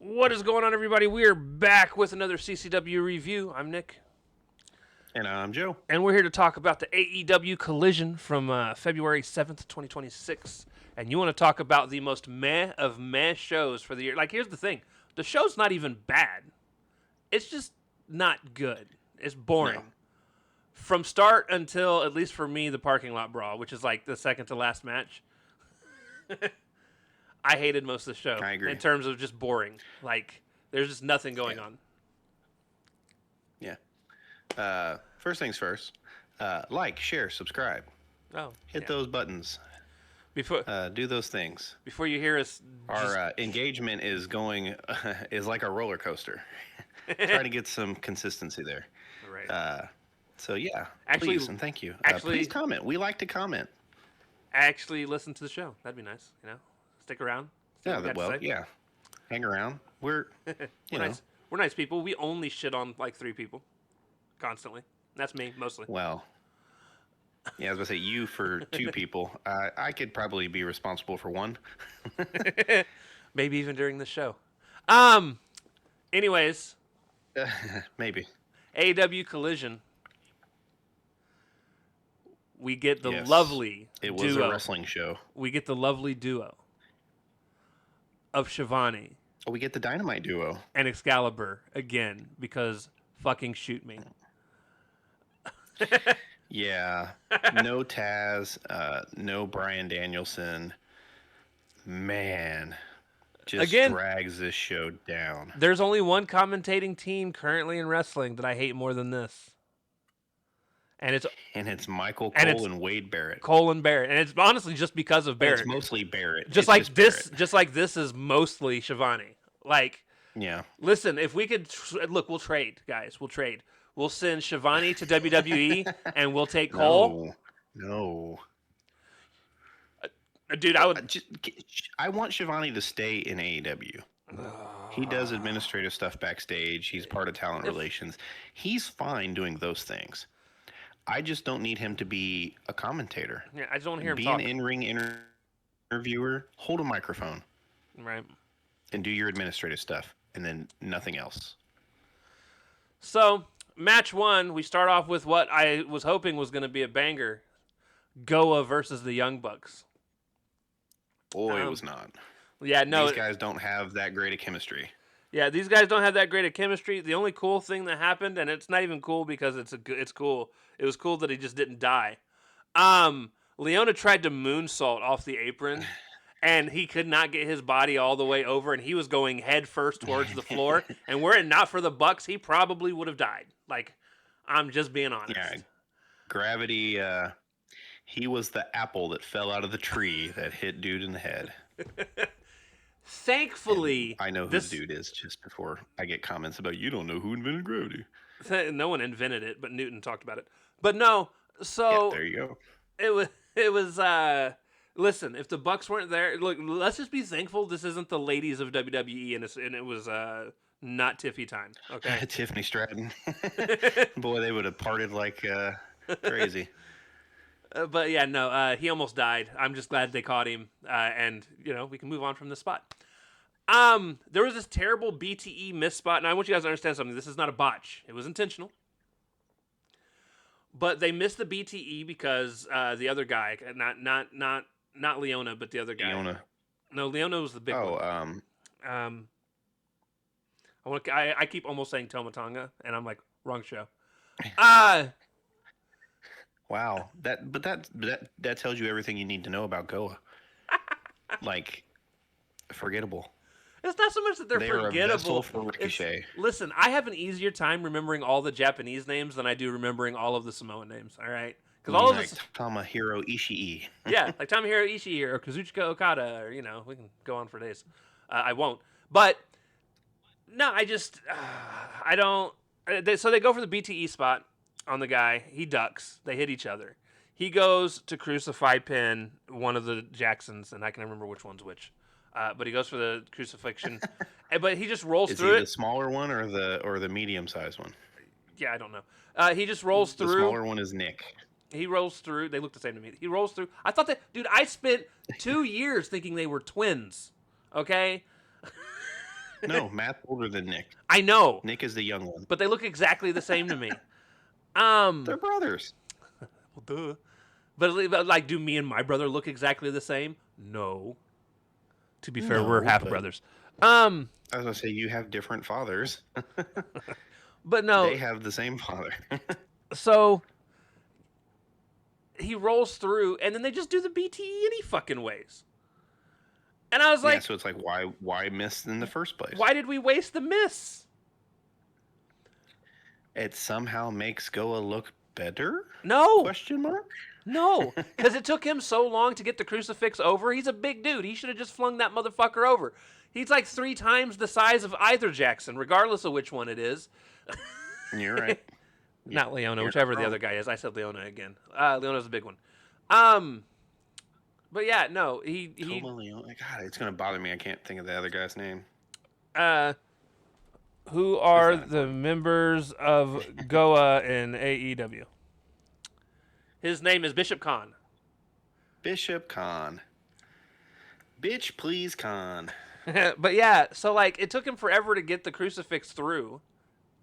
What is going on, everybody? We are back with another CCW review. I'm Nick. And I'm Joe. And we're here to talk about the AEW Collision from February 7th, 2026. And you want to talk about the most meh of meh shows for the year. Like, here's the thing. The show's not even bad. It's just not good. It's boring. No. From start until, at least for me, the parking lot brawl, which is like the second to last match. I hated most of the show. I agree. In terms of just boring. Like, there's just nothing going on. Yeah. First things first. Like, share, subscribe. Oh, Hit those buttons. Before Do those things. before you hear us, Our engagement is going is like a roller coaster. Trying to get some consistency there. right. So yeah, Actually- please and thank you. actually- Please comment. We like to comment. Actually listen to the show. That'd be nice. Stick around. See what we got to say. Yeah. Hang around. We're We're nice. We're nice people. We only shit on like 3 people, constantly. That's me mostly. well. Yeah, I was gonna say you for 2 people. I could probably be responsible for 1. Maybe even during the show. Anyways, Maybe. AEW Collision. We get the Yes. lovely It was duo. a wrestling show. We get the lovely duo of Shivani Oh, we get the Dynamite duo. and Excalibur again because fucking shoot me. Yeah. No Taz, no Bryan Danielson. Man, just Again- drags this show down. There's only one commentating team currently in wrestling that I hate more than this. And it's And it's Michael And Cole it's- and Wade Barrett. Cole and Barrett. And it's honestly just because of Barrett. It's mostly Barrett. just It's like just this Barrett. just like this is mostly Shivani. Like, Yeah. listen, if we could look, we'll trade, guys. We'll trade. We'll send Shivani to WWE and we'll take Cole. No. Dude, I would I want Shivani to stay in AEW. He does administrative stuff backstage. He's part of talent relations. He's fine doing those things. I just don't need him to be a commentator. Yeah, I just don't want to hear him Be talk. an in-ring interviewer, hold a microphone, Right. and do your administrative stuff, and then nothing else. So, match 1, we start off with what I was hoping was going to be a banger. Goa versus the Young Bucks. Boy, it was not. Yeah, no. These guys don't have that great of chemistry. Yeah, these guys don't have that great of chemistry. The only cool thing that happened, and it's not even cool because it's cool. It was cool that he just didn't die. Leona tried to moonsault off the apron, and he could not get his body all the way over, and he was going head first towards the floor. And were it not for the Bucks, he probably would have died. Like, I'm just being honest. Yeah, gravity. He was the apple that fell out of the tree that hit dude in the head. Thankfully, I know who this dude is. Just before I get comments about you don't know who invented gravity. no one invented it, but Newton talked about it. But no, so Yeah, there you go. it was listen, if the Bucks weren't there, look, let's just be thankful this isn't the ladies of WWE and it was not Tiffy time. Okay. Tiffany Stratton. Boy, they would have parted like crazy. But yeah, no, he almost died. I'm just glad they caught him, and we can move on from this spot. There was this terrible BTE miss spot, and I want you guys to understand something. This is not a botch; it was intentional. But they missed the BTE because the other guy, not Leona, but the other guy. Leona. No, Leona was the big one. I keep almost saying Tomatonga, and I'm like, wrong show. Wow. That tells you everything you need to know about Goa. Like, forgettable. It's not so much that they're They are a forgettable. vessel for Ricochet. Listen, I have an easier time remembering all the Japanese names than I do remembering all of the Samoan names. All right, because all of like this, Tomohiro Ishii. yeah, like Tomohiro Ishii or Kazuchika Okada, or we can go on for days. I won't, but no, I just I don't. So they go for the BTE spot on the guy. He ducks. They hit each other. He goes to crucify pin one of the Jacksons, and I can remember which one's which. But he goes for the crucifixion, but he just rolls Is through he it. the smaller one or the medium-sized one? Yeah, I don't know. He just rolls through. The smaller one is Nick. He rolls through. They look the same to me. He rolls through. I thought that, dude. I spent 2 years thinking they were twins. Okay. No, Matt's older than Nick. I know, Nick is the young one. but they look exactly the same to me. They're brothers. Well, duh. But like, do me and my brother look exactly the same? No. To be fair, we're No, half but- brothers. I was gonna say you have different fathers. But no. They have the same father. So he rolls through, and then they just do the BTE any fucking ways. And I was like, so it's like, why miss in the first place? why did we waste the miss? It somehow makes Goa look better? No. Question mark? No, because it took him so long to get the crucifix over. He's a big dude. He should have just flung that motherfucker over. He's like 3 times the size of either Jackson, regardless of which one it is. You're right. Not Leona, You're whichever not the wrong. other guy is. I said Leona again. Leona's a big one. But yeah, no, he God, it's gonna bother me. I can't think of the other guy's name. who are that the members of Goa in AEW? His name is Bishop Khan. Bishop Khan. Bitch, please, Khan. But yeah, so like it took him forever to get the crucifix through,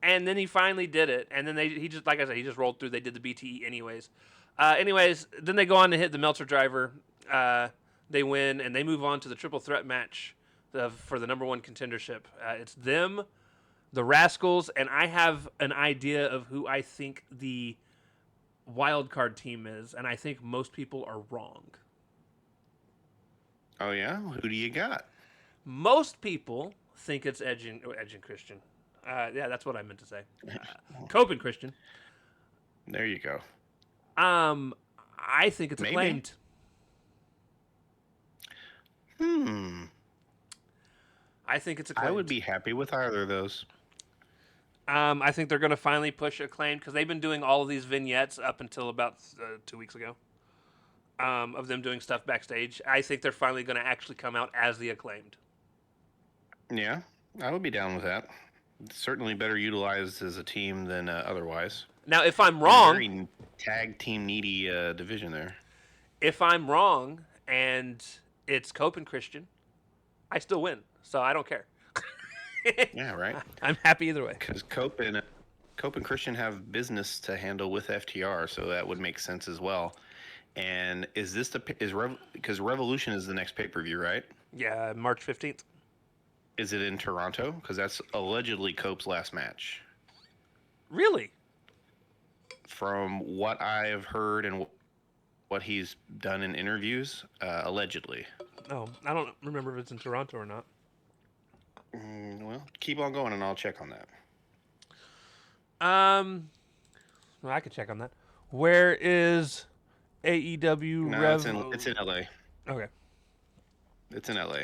and then he finally did it. And then he just, like I said, he just rolled through. They did the BTE anyways. Then they go on to hit the Meltzer driver. They win, and they move on to the triple threat match for the number 1 contendership. It's them, the Rascals, and I have an idea of who I think the wild card team is, and I think most people are wrong. Oh yeah, who do you got? Most people think it's Edge and Christian. Yeah, that's what I meant to say. Cope and Christian. There you go. I think it's Maybe. Acclaimed. I think it's Acclaimed. I would be happy with either of those. I think they're going to finally push Acclaimed because they've been doing all of these vignettes up until about 2 weeks ago of them doing stuff backstage. I think they're finally going to actually come out as the Acclaimed. Yeah, I would be down with that. Certainly better utilized as a team than otherwise. Now, if I'm wrong, Very tag team needy division there. if I'm wrong and it's Cope and Christian, I still win, so I don't care. Yeah, right. I'm happy either way. Because Cope and Christian have business to handle with FTR, so that would make sense as well. And is this because Revolution is the next pay-per-view, right? Yeah, March 15th. Is it in Toronto? Because that's allegedly Cope's last match. Really? From what I've heard and what he's done in interviews, allegedly. Oh, I don't remember if it's in Toronto or not. Well, keep on going, and I'll check on that. Well, I could check on that. Where is AEW No, Rev? it's in LA. Okay. It's in LA.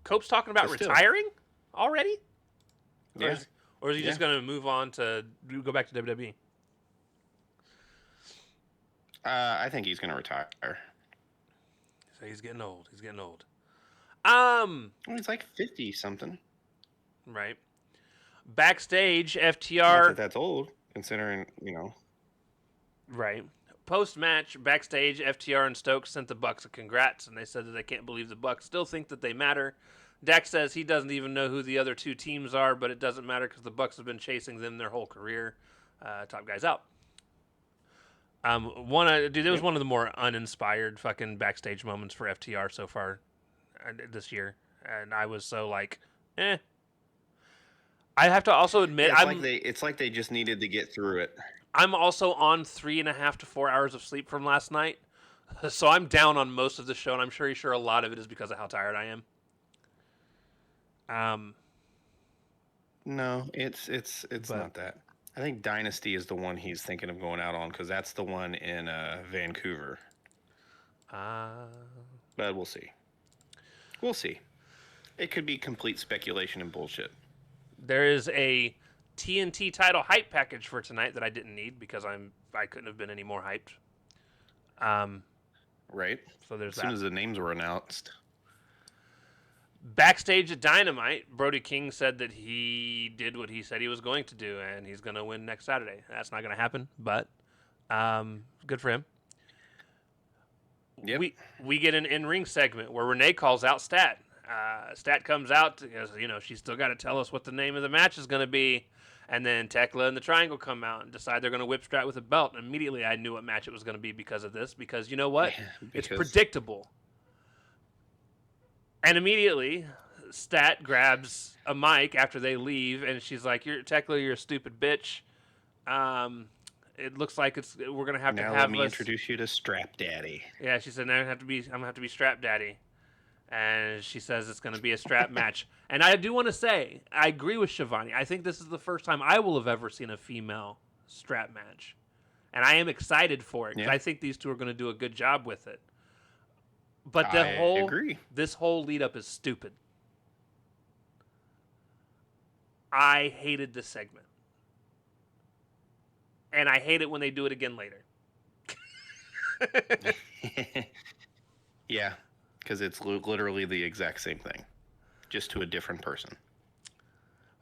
Cope's talking about But still. retiring already? Yeah. Or is he just Yeah. going to move on to go back to WWE? I think he's going to retire. So he's getting old. He's getting old. Well, he's like 50 something. Right. Backstage, Not FTR. that that's old, considering, Right. Post match, backstage, FTR and Stokes sent the Bucks a congrats, and they said that they can't believe the Bucks still think that they matter. Dax says he doesn't even know who the other 2 teams are, but it doesn't matter because the Bucks have been chasing them their whole career. Top guys out. Dude, it was one of the more uninspired fucking backstage moments for FTR so far this year, and I was so like, eh. I have to also admit, it's like they just needed to get through it. I'm also on 3.5 to 4 hours of sleep from last night, so I'm down on most of the show, and I'm sure a lot of it is because of how tired I am. No, it's not that. I think Dynasty is the one he's thinking of going out on because that's the one in Vancouver. But we'll see. We'll see. It could be complete speculation and bullshit. There is a TNT title hype package for tonight that I didn't need because I couldn't have been any more hyped. Right. So there's As soon as the names were announced. Backstage at Dynamite, Brody King said that he did what he said he was going to do, and he's going to win next Saturday. That's not going to happen, but good for him. Yep. We get an in-ring segment where Renee calls out Stat. Stat comes out, she's still got to tell us what the name of the match is going to be. And then Tekla and the Triangle come out and decide they're going to whip Strat with a belt. And immediately I knew what match it was going to be because of this. Because you know what? It's predictable. And immediately, Stat grabs a mic after they leave, and she's like, Tekla, you're a stupid bitch. It looks like we're going to have now let me introduce you to Strap Daddy. Yeah, she said, now I'm going to have to be Strap Daddy. And she says it's going to be a strap match. And I do want to say, I agree with Shivani. I think this is the first time I will have ever seen a female strap match. And I am excited for it. Yeah. I think these two are going to do a good job with it. But this whole lead up is stupid. I hated this segment. And I hate it when they do it again later. Yeah. Because it's literally the exact same thing, just to a different person.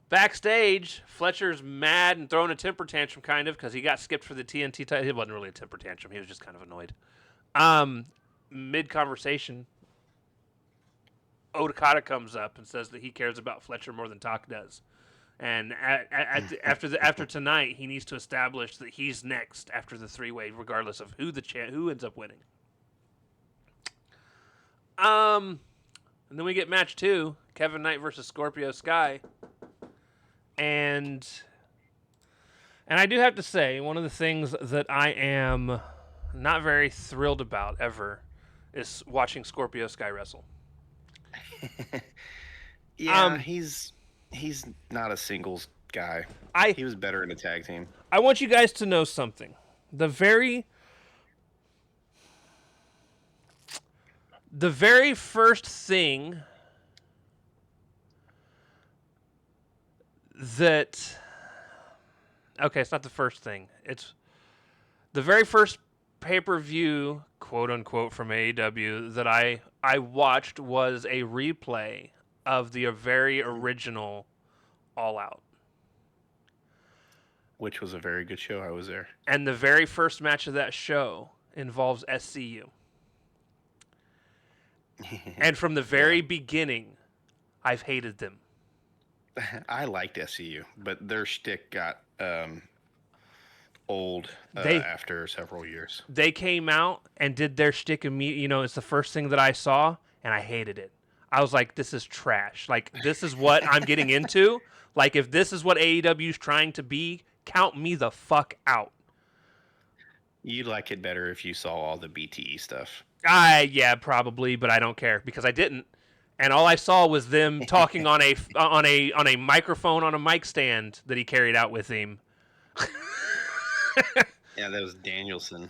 Backstage, Fletcher's mad and throwing a temper tantrum, kind of, because he got skipped for the TNT title. It wasn't really a temper tantrum. He was just kind of annoyed. Mid-conversation, Okada comes up and says that he cares about Fletcher more than Talk does. And after tonight, he needs to establish that he's next after the three-way, regardless of who ends up winning. And then we get match 2, Kevin Knight versus Scorpio Sky. And I do have to say, one of the things that I am not very thrilled about ever is watching Scorpio Sky wrestle. Yeah, he's not a singles guy. He was better in a tag team. I want you guys to know something. The very first thing that... Okay, it's not the first thing. It's the very first pay-per-view, quote-unquote, from AEW that I watched was a replay of the very original All Out. Which was a very good show. I was there. And the very first match of that show involves SCU. And from the very beginning, I've hated them. I liked SCU, but their shtick got old after several years. They came out and did their shtick immediately. It's the first thing that I saw, and I hated it. I was like, this is trash. Like, this is what I'm getting into. Like, if this is what AEW is trying to be, count me the fuck out. You'd like it better if you saw all the BTE stuff. Yeah, probably, but I don't care because I didn't. And all I saw was them talking on a microphone on a mic stand that he carried out with him. Yeah, that was Danielson.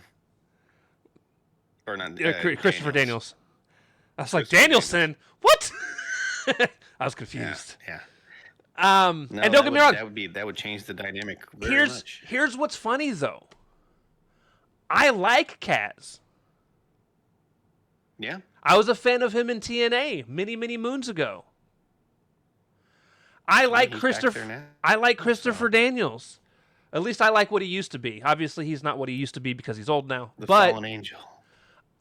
Or not Christopher Daniels. I was like, Danielson? What? I was confused. Yeah. And don't get me wrong. That would change the dynamic very much. Here's what's funny though. I like Kaz. Yeah. I was a fan of him in TNA many, many moons ago. I like Christopher Daniels. At least I like what he used to be. Obviously, he's not what he used to be because he's old now. The fallen angel.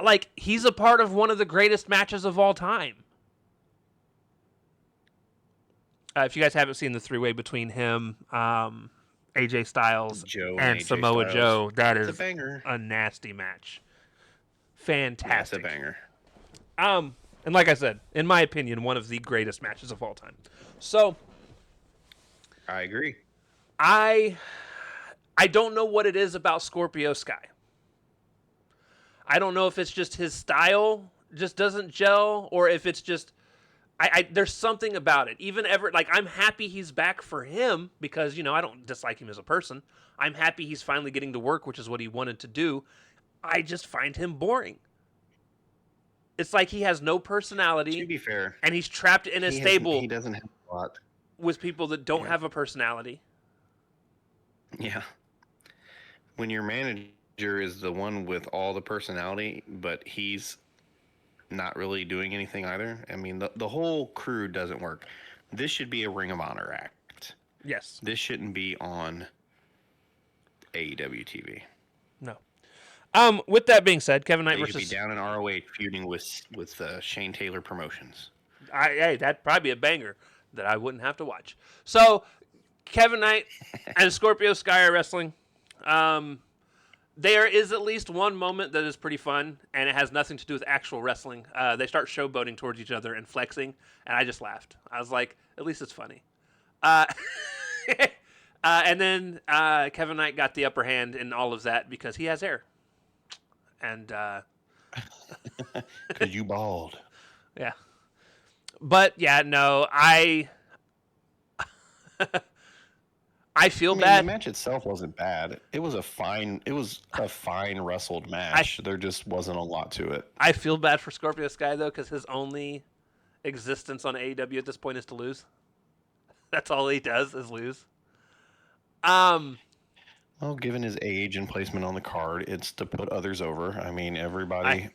Like, he's a part of one of the greatest matches of all time. If you guys haven't seen the three-way between him, AJ Styles, and Samoa Joe, that is a nasty match. Fantastic. That's a banger. And like I said, in my opinion, one of the greatest matches of all time. So, I agree. I don't know what it is about Scorpio Sky. I don't know if it's just his style just doesn't gel, or if it's just there's something about it. Even Everett, like, I'm happy he's back for him because, I don't dislike him as a person. I'm happy he's finally getting to work, which is what he wanted to do. I just find him boring. It's like he has no personality. To be fair. And he's trapped in a stable. He doesn't have a lot. With people that don't have a personality. Yeah. When your manager is the one with all the personality, but he's not really doing anything either. I mean, the whole crew doesn't work. This should be a Ring of Honor act. Yes. This shouldn't be on AEW TV. No. With that being said, Kevin Knight versus... He should be down in ROH feuding with Shane Taylor Promotions. Hey, that'd probably be a banger that I wouldn't have to watch. So, Kevin Knight and Scorpio Sky are wrestling. There is at least one moment that is pretty fun, and it has nothing to do with actual wrestling. They start showboating towards each other and flexing, and I just laughed. I was like, at least it's funny. Uh, and then Kevin Knight got the upper hand in all of that because he has hair. And Because you bald. yeah. But yeah, no, I feel bad. The match itself wasn't bad. It was a fine wrestled match. There just wasn't a lot to it. I feel bad for Scorpio Sky though, because his only existence on AEW at this point is to lose. That's all he does is lose. Well, given his age and placement on the card, it's to put others over. I mean, everybody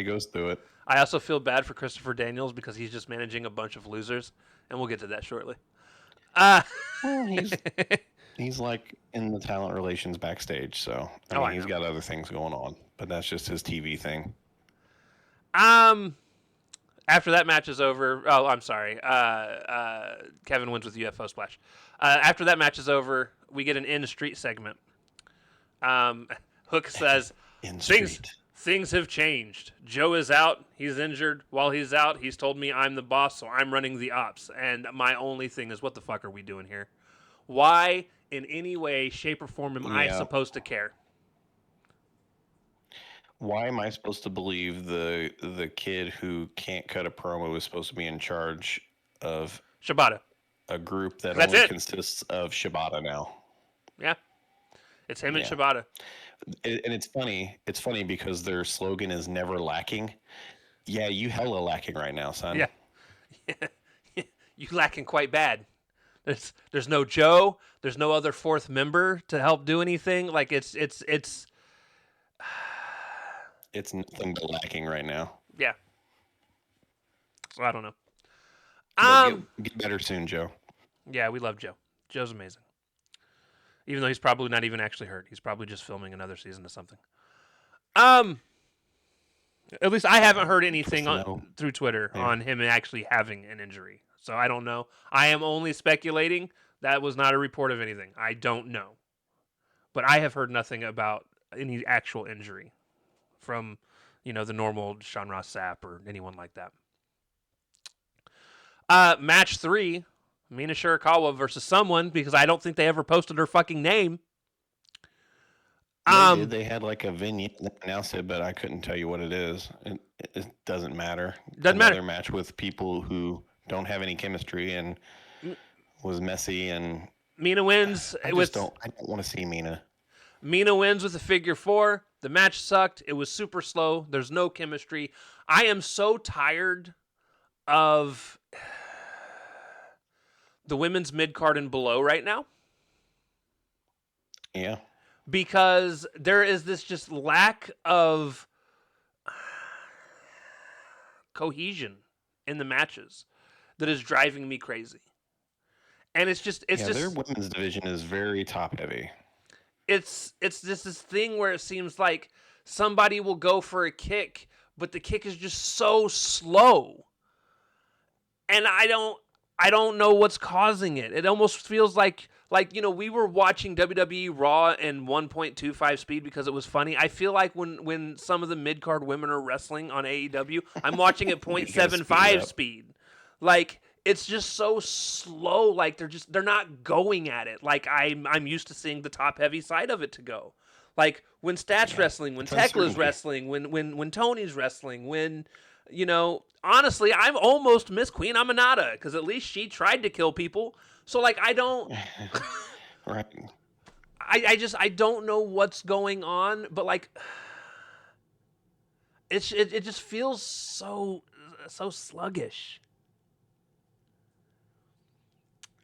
goes through it. I also feel bad for Christopher Daniels because he's just managing a bunch of losers, and we'll get to that shortly. Well, he's like in the talent relations backstage, so I mean, he's got other things going on, but that's just his TV thing. After that match is over, oh, I'm sorry. Kevin wins with UFO splash. After that match is over, we get an in street segment. Hook says, Things have changed. Joe is out. He's injured. While he's out, he's told me I'm the boss, so I'm running the ops. And my only thing is, what the fuck are we doing here? Why, in any way, shape, or form, am I supposed to care? Why am I supposed to believe the kid who can't cut a promo is supposed to be in charge of Shibata, a group that only consists of Shibata now? Yeah, it's him and Shibata. And it's funny. It's funny because their slogan is "Never lacking." Yeah, you hella lacking right now, son. Yeah. You lacking quite bad. There's no Joe. There's no other fourth member to help do anything. Like it's nothing but lacking right now. Yeah. So I don't know. Get better soon, Joe. Yeah, we love Joe. Joe's amazing. Even though he's probably not even actually hurt. He's probably just filming another season of something. At least I haven't heard anything through Twitter on him actually having an injury. So I don't know. I am only speculating. That was not a report of anything. I don't know. But I have heard nothing about any actual injury from, the normal Sean Ross Sapp or anyone like that. Match 3, Mina Shirakawa versus someone, because I don't think they ever posted her fucking name. They had like a vignette that announced it, but I couldn't tell you what it is. It doesn't matter. Doesn't matter. Another match with people who don't have any chemistry and was messy, and Mina wins. I don't want to see Mina. Mina wins with a figure 4. The match sucked. It was super slow. There's no chemistry. I am so tired of the women's mid-card and below right now. Yeah. Because there is this just lack of cohesion in the matches that is driving me crazy. And it's just their women's division is very top heavy. It's just this thing where it seems like somebody will go for a kick, but the kick is just so slow. And I don't know what's causing it. It almost feels like we were watching WWE Raw in 1.25 speed because it was funny. I feel like when some of the mid-card women are wrestling on AEW, I'm watching at 0.75 speed. Like, it's just so slow. Like, they're not going at it. Like, I'm used to seeing the top-heavy side of it to go. Like, when Stat's wrestling, when Tekla's wrestling, when Tony's wrestling, when, honestly, I've almost missed Queen Aminata because at least she tried to kill people. So, like, I don't... Right. I don't know what's going on, but, like, it just feels so sluggish.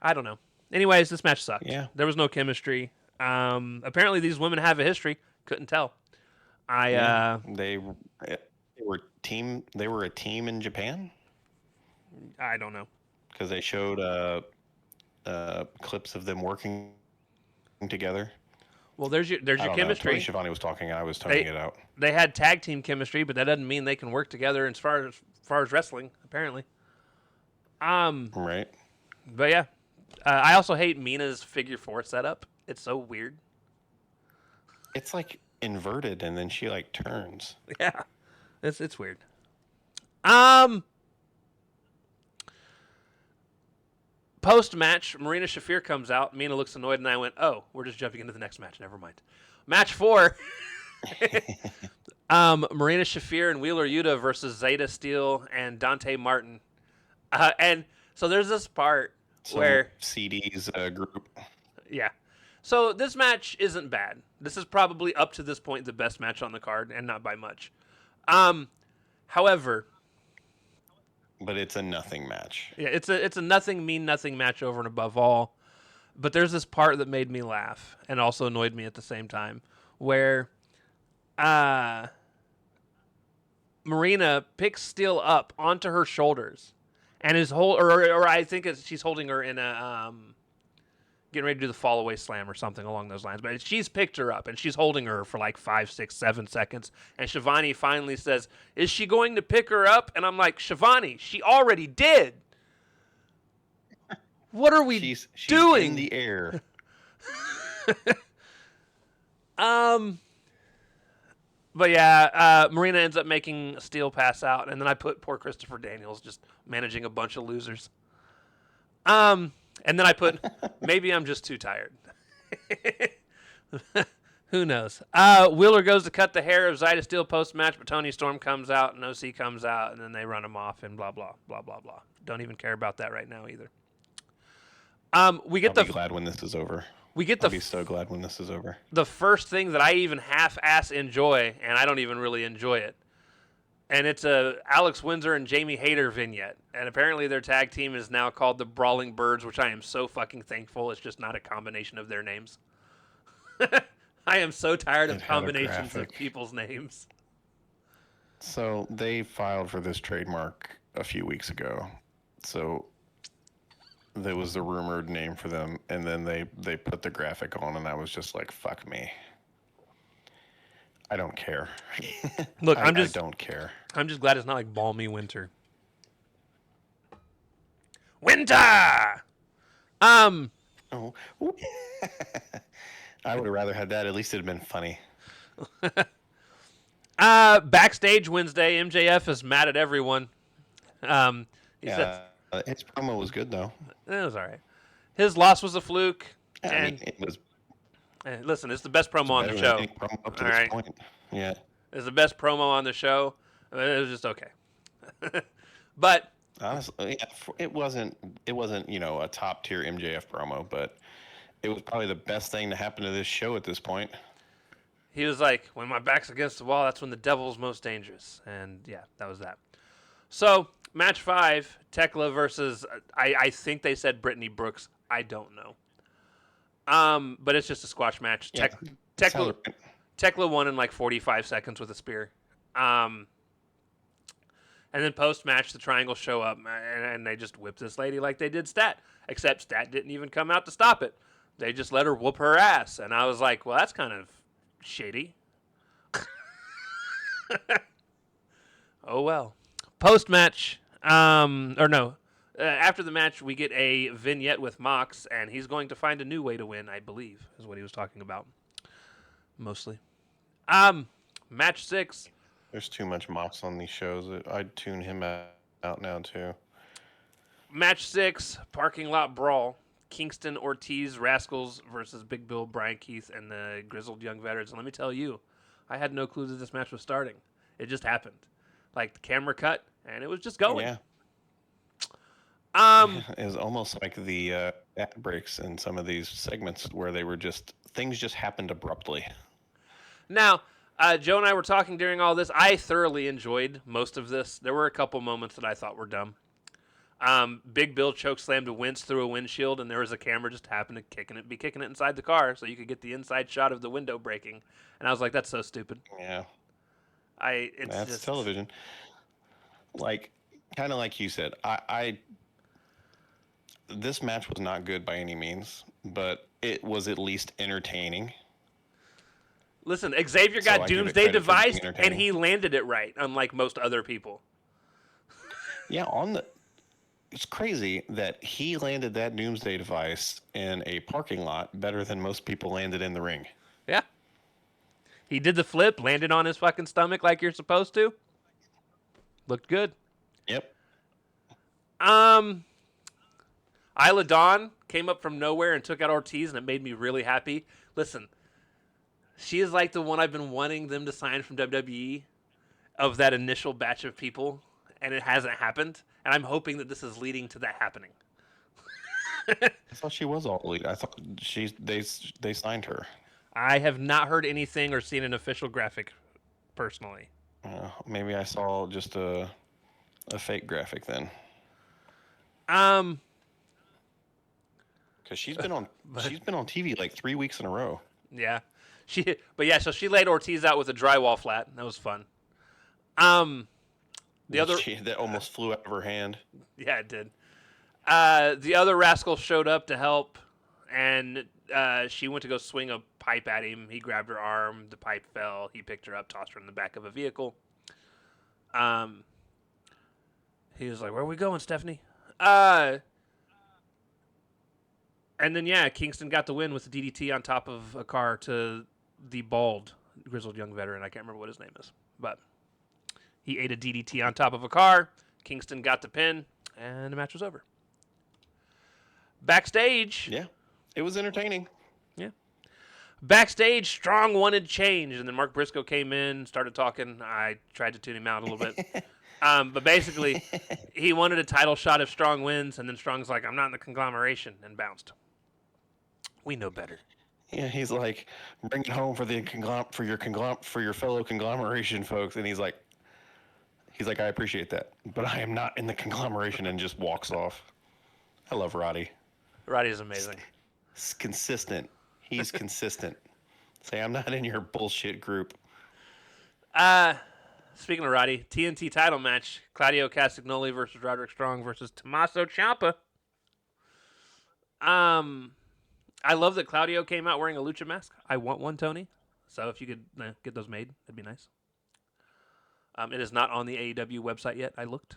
I don't know. Anyways, this match sucked. Yeah. There was no chemistry. Apparently, these women have a history. Couldn't tell. They were a team in Japan. I don't know. Because they showed clips of them working together. Well, there's your I don't know. chemistry. Tony Schiavone was talking, and I was toning it out. They had tag team chemistry, but that doesn't mean they can work together as far as wrestling, apparently. Right. But yeah, I also hate Mina's figure 4 setup. It's so weird. It's like inverted, and then she like turns. Yeah, it's weird. Post match, Marina Shafir comes out. Mina looks annoyed, and I went, "Oh, we're just jumping into the next match. Never mind." Match 4. Marina Shafir and Wheeler Yuta versus Zeta Steele and Dante Martin. And so there's this part where CD's group. Yeah. So this match isn't bad. This is probably up to this point the best match on the card, and not by much. However, but it's a nothing match. yeah, it's a nothing mean nothing match over and above all. But there's this part that made me laugh and also annoyed me at the same time, where Marina picks Steele up onto her shoulders, and or I think she's holding her in a getting ready to do the fall away slam or something along those lines. But she's picked her up and she's holding her for like 5, 6, 7 seconds. And Shivani finally says, "Is she going to pick her up?" And I'm like, Shivani, she already did. What are we she's doing? In the air. But yeah, Marina ends up making Steele pass out, and then I put poor Christopher Daniels just managing a bunch of losers. And then I put, maybe I'm just too tired. Who knows? Wheeler goes to cut the hair of Zeta Steele post-match, but Tony Storm comes out, and OC comes out, and then they run him off, and blah, blah, blah, blah, blah. Don't even care about that right now either. I'll be glad when this is over. I'll be so glad when this is over. The first thing that I even half-ass enjoy, and I don't even really enjoy it, and it's a Alex Windsor and Jamie Hayter vignette. And apparently their tag team is now called the Brawling Birds, which I am so fucking thankful. It's just not a combination of their names. I am so tired of combinations of people's names. So they filed for this trademark a few weeks ago. So there was the rumored name for them, and then they put the graphic on, and I was just like, fuck me. I don't care. Look, I don't care. I'm just glad it's not like Balmy Winter. Winter! Oh. I would have rather had that. At least it'd have been funny. Backstage Wednesday, MJF is mad at everyone. His promo was good, though. It was all right. His loss was a fluke. I mean, it was. Listen, it's the best promo on the show. Promo up to this point. Yeah. It's the best promo on the show. It was just okay. But honestly, yeah, it wasn't a top tier MJF promo, but it was probably the best thing to happen to this show at this point. He was like, "When my back's against the wall, that's when the devil's most dangerous." And yeah, that was that. So match 5, Tekla versus I think they said Brittany Brooks. I don't know. But it's just a squash match. Yeah, Tekla won in like 45 seconds with a spear. And then post-match, the Triangle show up, and they just whip this lady like they did Stat. Except Stat didn't even come out to stop it. They just let her whoop her ass. And I was like, well, that's kind of shady. Oh, well. Post-match, after the match, we get a vignette with Mox, and he's going to find a new way to win, I believe, is what he was talking about. Mostly. Match 6. There's too much Mox on these shows. I'd tune him out now, too. Match 6, parking lot brawl. Kingston, Ortiz, Rascals versus Big Bill, Brian Keith, and the Grizzled Young Veterans. And let me tell you, I had no clue that this match was starting. It just happened. Like, the camera cut, and it was just going. Yeah. It was almost like the ad breaks in some of these segments where things just happened abruptly. Now, Joe and I were talking during all this. I thoroughly enjoyed most of this. There were a couple moments that I thought were dumb. Big Bill chokeslammed a winch through a windshield, and there was a camera just happened to be kicking it inside the car, so you could get the inside shot of the window breaking. And I was like, that's so stupid. Yeah. That's just television. Like, kind of like you said, this match was not good by any means, but it was at least entertaining. Listen, Xavier So I got give it Doomsday credit for being Device, and entertaining. he landed it right, unlike most other people. Yeah, it's crazy that he landed that Doomsday Device in a parking lot better than most people landed in the ring. Yeah. He did the flip, landed on his fucking stomach like you're supposed to. Looked good. Yep. Um, Isla Dawn came up from nowhere and took out Ortiz, and it made me really happy. Listen, she is like the one I've been wanting them to sign from WWE of that initial batch of people, and it hasn't happened. And I'm hoping that this is leading to that happening. I thought she was all elite. I thought they signed her. I have not heard anything or seen an official graphic personally. Maybe I saw just a fake graphic then. Um, Because she's been on TV like 3 weeks in a row. yeah, so she laid Ortiz out with a drywall flat. That was fun. That almost flew out of her hand. Yeah, it did. The other rascal showed up to help, and she went to go swing a pipe at him. He grabbed her arm. The pipe fell. He picked her up, tossed her in the back of a vehicle. He was like, "Where are we going, Stephanie?" And then, yeah, Kingston got the win with the DDT on top of a car to the bald, grizzled young veteran. I can't remember what his name is. But he ate a DDT on top of a car. Kingston got the pin, and the match was over. Backstage. Yeah, it was entertaining. Yeah. Backstage, Strong wanted change. And then Mark Briscoe came in, started talking. I tried to tune him out a little bit. But basically, he wanted a title shot if Strong wins. And then Strong's like, I'm not in the conglomeration, and bounced. We know better. Yeah, he's like, bring it home for your fellow conglomeration folks, and he's like, I appreciate that, but I am not in the conglomeration, and just walks off. I love Roddy. Roddy's amazing. He's consistent. He's consistent. Say, I'm not in your bullshit group. Speaking of Roddy, TNT title match: Claudio Castagnoli versus Roderick Strong versus Tommaso Ciampa. I love that Claudio came out wearing a lucha mask. I want one, Tony. So if you could get those made, that'd be nice. It is not on the AEW website yet. I looked.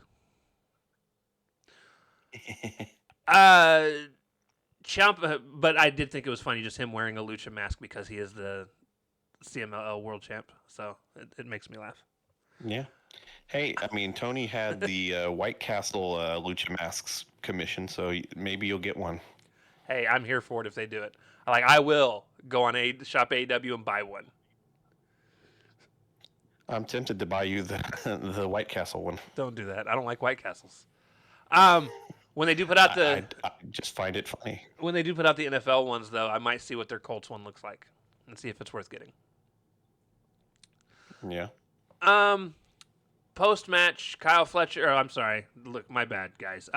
Ciampa, but I did think it was funny just him wearing a lucha mask because he is the CMLL world champ. So it makes me laugh. Yeah. Hey, I mean, Tony had the White Castle lucha masks commission, so maybe you'll get one. Hey, I'm here for it if they do it. I will go on shop AEW and buy one. I'm tempted to buy you the White Castle one. Don't do that. I don't like White Castles. When they do put out I just find it funny. When they do put out the NFL ones, though, I might see what their Colts one looks like and see if it's worth getting. Yeah. Post-match, Kyle Fletcher. Oh, I'm sorry. Look, my bad, guys.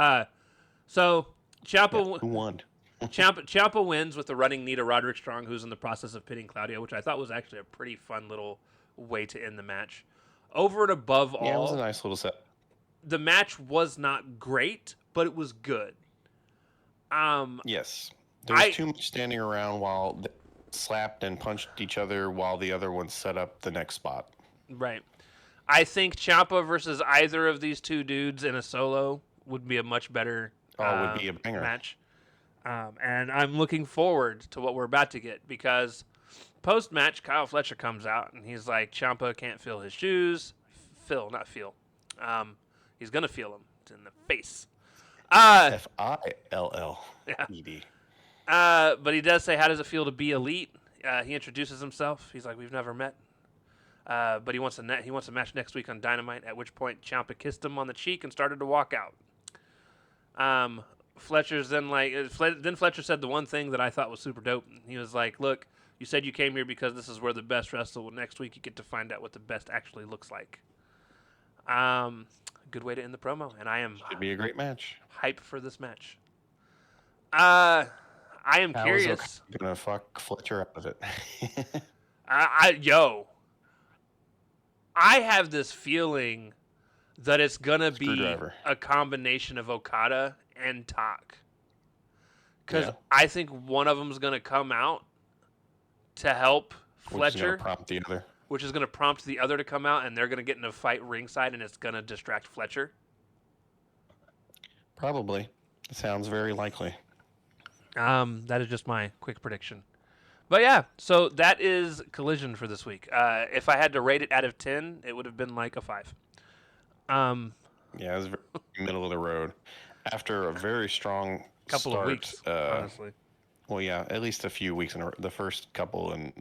So Ciampa who won? Ciampa wins with the running knee to Roderick Strong, who's in the process of pinning Claudio, which I thought was actually a pretty fun little way to end the match. Over and above all, yeah, it was a nice little set. The match was not great, but it was good. Yes, there was too much standing around while they slapped and punched each other while the other one set up the next spot. Right. I think Ciampa versus either of these two dudes in a solo would be a much better would be a banger match. And I'm looking forward to what we're about to get because post-match, Kyle Fletcher comes out and he's like, Ciampa can't feel his shoes. Not feel. He's going to feel them. It's in the face. FILLED. But he does say, how does it feel to be elite? He introduces himself. He's like, we've never met. But he wants a match next week on Dynamite, at which point Ciampa kissed him on the cheek and started to walk out. Fletcher's then Fletcher said the one thing that I thought was super dope. He was like, look, you said you came here because this is where the best wrestle. Well, next week you get to find out what the best actually looks like. Good way to end the promo, and I am should be a great match. Hype for this match. I am curious. I'm gonna fuck Fletcher out of it. I have this feeling that it's gonna be a combination of Okada and Tak, because I think one of them's gonna come out to help which is going to Fletcher, prompt the other. which is going to prompt the other to come out, and they're going to get in a fight ringside, and it's going to distract Fletcher. Probably. It sounds very likely. That is just my quick prediction. But yeah, so that is Collision for this week. If I had to rate it out of 10, it would have been like a 5. Yeah, it was very middle of the road. After a very strong Couple start, of weeks, honestly. well, yeah, at least a few weeks. The first couple in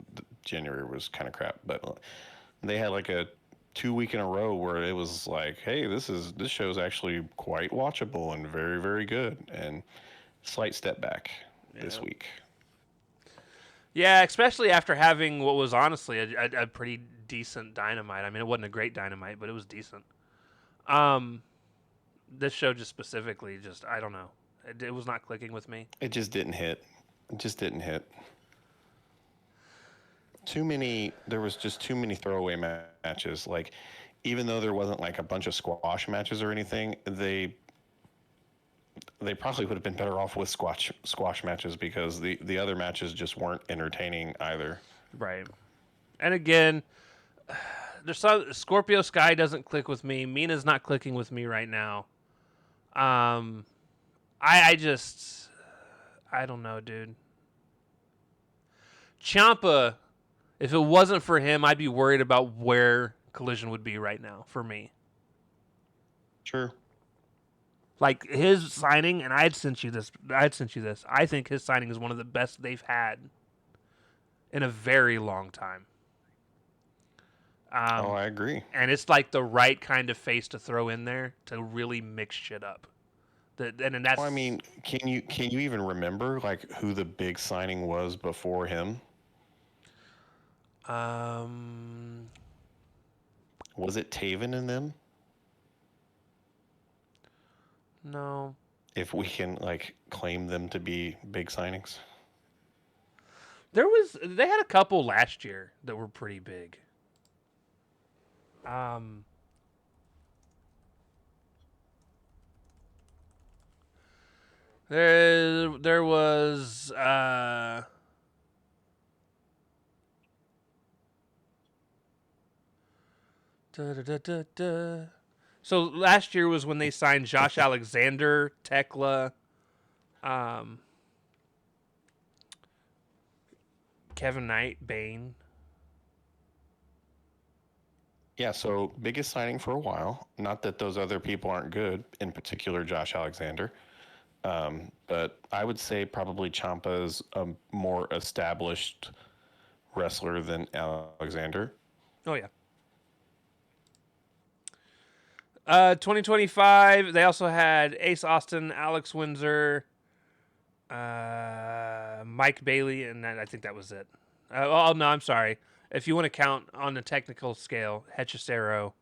January was kind of crap, but they had like a 2 week in a row where it was like, hey, this show's actually quite watchable and very, very good. And slight step back this week. Yeah, especially after having what was honestly a pretty decent Dynamite. I mean, it wasn't a great Dynamite, but it was decent. This show just specifically, I don't know. It was not clicking with me. It just didn't hit. It just didn't hit. There was just too many throwaway matches. Like, even though there wasn't like a bunch of squash matches or anything, they probably would have been better off with squash matches because the other matches just weren't entertaining either. Right. And again, there's some Scorpio Sky doesn't click with me. Mina's not clicking with me right now. I don't know, dude. Ciampa, if it wasn't for him, I'd be worried about where Collision would be right now for me. Sure. Like his signing, and I'd sent you this. I think his signing is one of the best they've had in a very long time. I agree. And it's like the right kind of face to throw in there to really mix shit up. And that's. Well, I mean, can you even remember like who the big signing was before him? Was it Taven and them? No. If we can like claim them to be big signings. They had a couple last year that were pretty big. There was So last year was when they signed Josh Alexander, Tekla, Kevin Knight, Bane. Yeah, so biggest signing for a while. Not that those other people aren't good, in particular Josh Alexander. But I would say probably Ciampa is a more established wrestler than Alexander. Oh, yeah. 2025, they also had Ace Austin, Alex Windsor, Mike Bailey, and I think that was it. Oh, no, I'm sorry. If you want to count on the technical scale, Hechicero,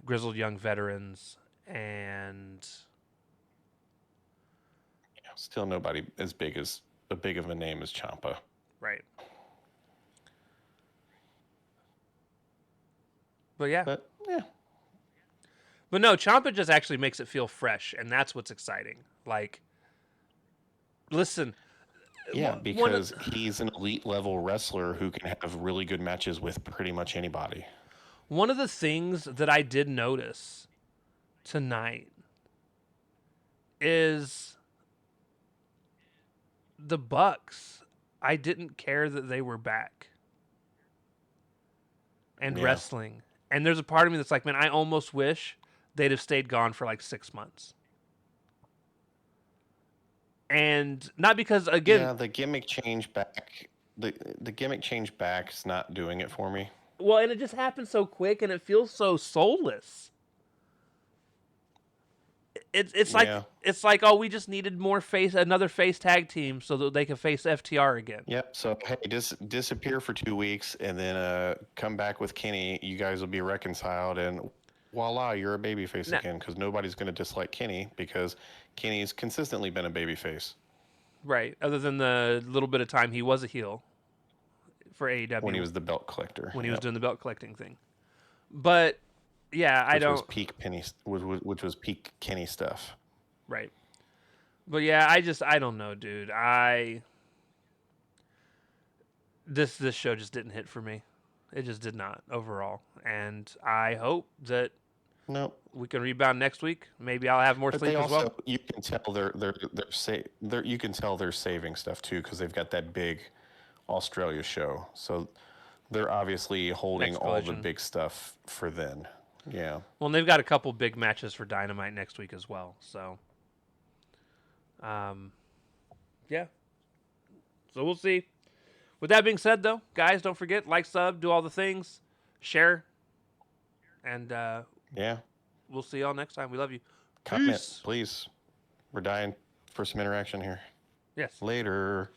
Grizzled Young Veterans, and... Yeah, still nobody as big of a name as Ciampa. Right. But yeah. But, yeah. But no, Ciampa just actually makes it feel fresh, and that's what's exciting. Like, listen. Yeah, because he's an elite level wrestler who can have really good matches with pretty much anybody. One of the things that I did notice tonight is the Bucks. I didn't care that they were back and wrestling. And there's a part of me that's like, man, I almost wish they'd have stayed gone for like 6 months. And not because, again... Yeah, the gimmick change back... The gimmick change back's not doing it for me. Well, and it just happened so quick, and it feels so soulless. It's like oh, we just needed another face tag team so that they could face FTR again. Yep. So hey, disappear for 2 weeks and then come back with Kenny. You guys will be reconciled, and voila, you're a babyface again. Because nobody's going to dislike Kenny because Kenny's consistently been a babyface. Right. Other than the little bit of time he was a heel for AEW when he was the belt collector. When he was doing the belt collecting thing, but. Yeah, I don't. Which was peak Kenny stuff. Right. But yeah, I don't know, dude. this show just didn't hit for me. It just did not overall, and I hope that No, we can rebound next week. Maybe I'll have more but sleep they as also well. you can tell they're you can tell they're saving stuff too because they've got that big Australia show. So they're obviously holding Next all the Collision. big stuff for then. Yeah. Well, and they've got a couple big matches for Dynamite next week as well. So, yeah. So we'll see. With that being said, though, guys, don't forget like, sub, do all the things, share, and Yeah. we'll see y'all next time. We love you. Comment, Peace. please. We're dying for some interaction here. Yes. Later.